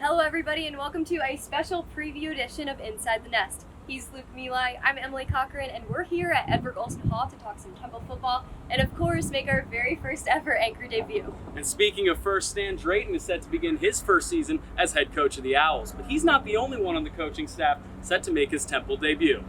Hello everybody and welcome to a special preview edition of Inside the Nest. He's Luke Milai, I'm Emilie Cochrane, and we're here at Edward Olson Hall to talk some Temple football and of course make our very first ever anchor debut. And speaking of first, Stan Drayton is set to begin his first season as head coach of the Owls, but he's not the only one on the coaching staff set to make his Temple debut.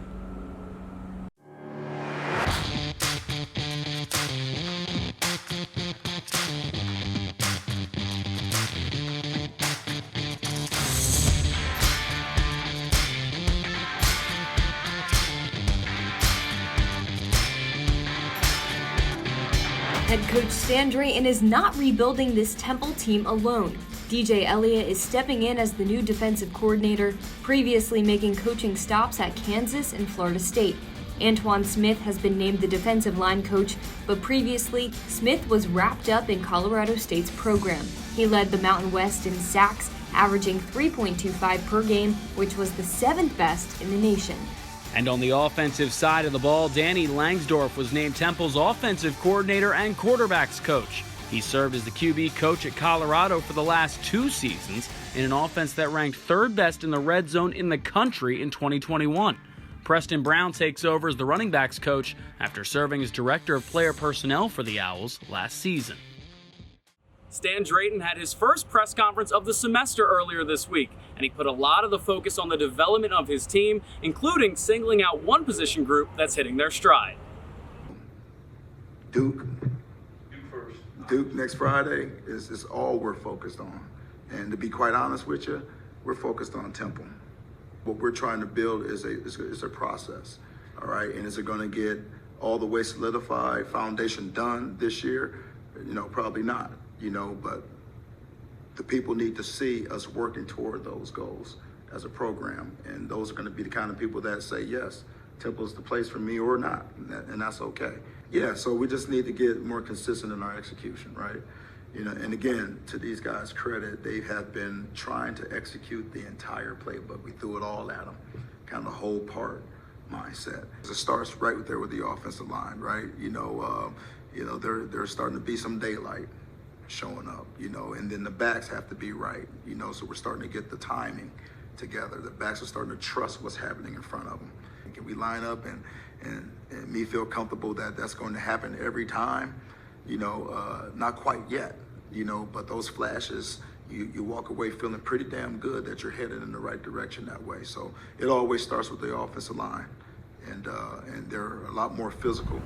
Head coach Stan Drayton is not rebuilding this Temple team alone. DJ Elliott is stepping in as the new defensive coordinator, previously making coaching stops at Kansas and Florida State. Antoine Smith has been named the defensive line coach, but previously, Smith was wrapped up in Colorado State's program. He led the Mountain West in sacks, averaging 3.25 per game, which was the 7th best in the nation. And on the offensive side of the ball, Danny Langsdorf was named Temple's offensive coordinator and quarterbacks coach. He served as the QB coach at Colorado for the last 2 seasons in an offense that ranked 3rd best in the red zone in the country in 2021. Preston Brown takes over as the running backs coach after serving as director of player personnel for the Owls last season. Stan Drayton had his first press conference of the semester earlier this week, and he put a lot of the focus on the development of his team, including singling out one position group that's hitting their stride. Duke next Friday is all we're focused on. And to be quite honest with you, we're focused on Temple. What we're trying to build is a process, all right? And is it gonna get all the way solidified, foundation done this year? Probably not. But the people need to see us working toward those goals as a program. And those are going to be the kind of people that say, yes, Temple is the place for me or not. And that's okay. Yeah, so we just need to get more consistent in our execution, right? And again, to these guys' credit, they have been trying to execute the entire playbook. We threw it all at them, kind of the whole part mindset. It starts right there with the offensive line, right? There's starting to be some daylight showing up, and then the backs have to be right, so we're starting to get the timing together. The backs are starting to trust what's happening in front of them. Can we line up and me feel comfortable that that's going to happen every time? Not quite yet, but those flashes, you walk away feeling pretty damn good that you're headed in the right direction that way. So it always starts with the offensive line, and they're a lot more physical.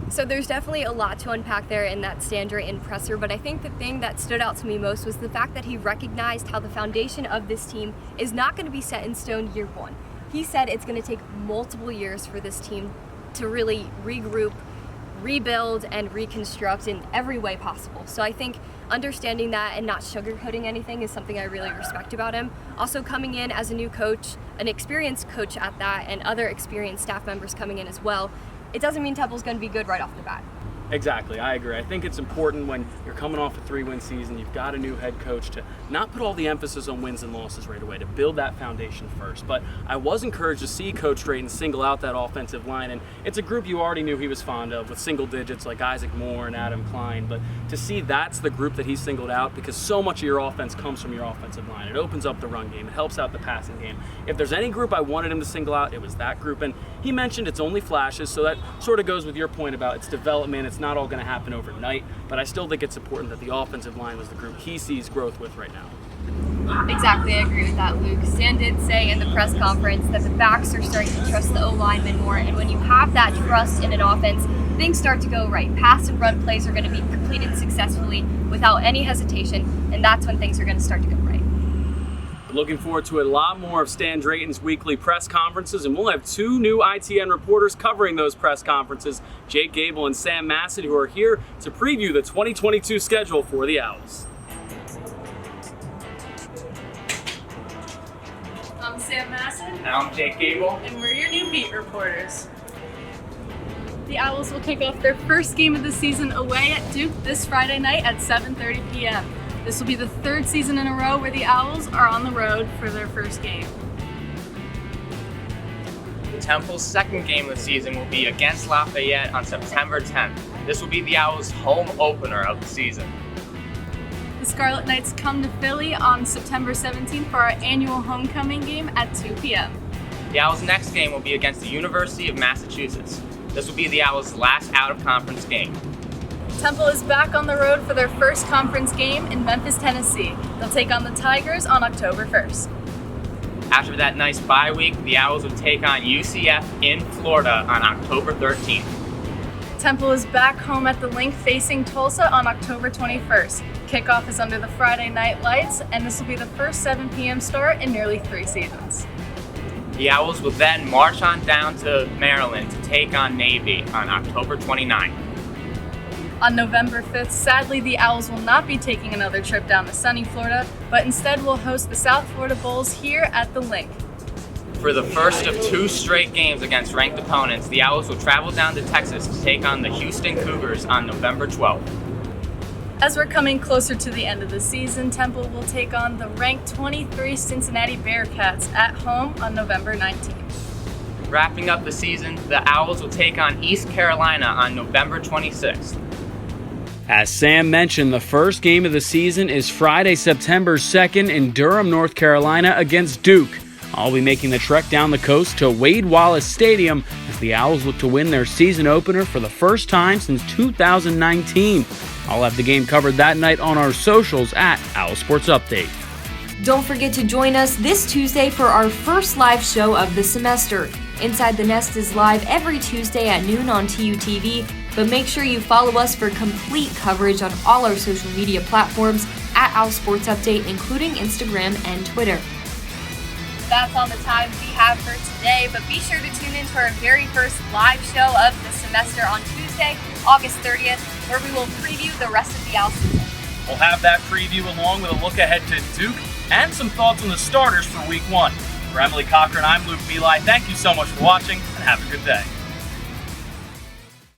So there's definitely a lot to unpack there in that Stan Drayton presser, but I think the thing that stood out to me most was the fact that he recognized how the foundation of this team is not going to be set in stone year one. He said it's going to take multiple years for this team to really regroup, rebuild, and reconstruct in every way possible. So I think understanding that and not sugarcoating anything is something I really respect about him. Also coming in as a new coach, an experienced coach at that, and other experienced staff members coming in as well, it doesn't mean Temple's going to be good right off the bat. Exactly, I agree. I think it's important when you're coming off a 3-win season, you've got a new head coach, to not put all the emphasis on wins and losses right away, to build that foundation first. But I was encouraged to see Coach Drayton single out that offensive line, and it's a group you already knew he was fond of with single digits like Isaac Moore and Adam Klein, but to see that's the group that he singled out, because so much of your offense comes from your offensive line. It opens up the run game, it helps out the passing game. If there's any group I wanted him to single out, it was that group, and he mentioned it's only flashes, so that sort of goes with your point about its development. It's not all going to happen overnight, but I still think it's important that the offensive line was the group he sees growth with right now. Exactly, I agree with that, Luke. Stan did say in the press conference that the backs are starting to trust the O-linemen more, and when you have that trust in an offense, things start to go right. Pass and run plays are going to be completed successfully without any hesitation, and that's when things are going to start to go right. Looking forward to a lot more of Stan Drayton's weekly press conferences, and we'll have 2 new ITN reporters covering those press conferences, Jake Gable and Sam Masson, who are here to preview the 2022 schedule for the Owls. I'm Sam Masson. And I'm Jake Gable. And we're your new beat reporters. The Owls will kick off their first game of the season away at Duke this Friday night at 7:30 p.m. This will be the 3rd season in a row where the Owls are on the road for their first game. Temple's second game of the season will be against Lafayette on September 10th. This will be the Owls' home opener of the season. The The Scarlet Knights come to Philly on September 17th for our annual homecoming game at 2 p.m. The Owls' next game will be against the University of Massachusetts. This will be the Owls' last out-of-conference game. Temple is back on the road for their first conference game in Memphis, Tennessee. They'll take on the Tigers on October 1st. After that nice bye week, the Owls will take on UCF in Florida on October 13th. Temple is back home at the Link facing Tulsa on October 21st. Kickoff is under the Friday night lights, and this will be the first 7 p.m. start in nearly 3 seasons. The Owls will then march on down to Maryland to take on Navy on October 29th. On November 5th, sadly, the Owls will not be taking another trip down to sunny Florida, but instead will host the South Florida Bulls here at the Link. For the first of 2 straight games against ranked opponents, the Owls will travel down to Texas to take on the Houston Cougars on November 12th. As we're coming closer to the end of the season, Temple will take on the ranked 23 Cincinnati Bearcats at home on November 19th. Wrapping up the season, the Owls will take on East Carolina on November 26th. As Sam mentioned, the first game of the season is Friday, September 2nd in Durham, North Carolina against Duke. I'll be making the trek down the coast to Wade Wallace Stadium as the Owls look to win their season opener for the first time since 2019. I'll have the game covered that night on our socials at OwlSports Update. Don't forget to join us this Tuesday for our first live show of the semester. Inside the Nest is live every Tuesday at noon on TUTV, but make sure you follow us for complete coverage on all our social media platforms at OwlSports Update, including Instagram and Twitter. That's all the time we have for today, but be sure to tune in to our very first live show of the semester on Tuesday, August 30th, where we will preview the rest of the Owl season. We'll have that preview along with a look ahead to Duke and some thoughts on the starters for Week 1. For Emilie Cochrane, I'm Luke Meli. Thank you so much for watching, and have a good day.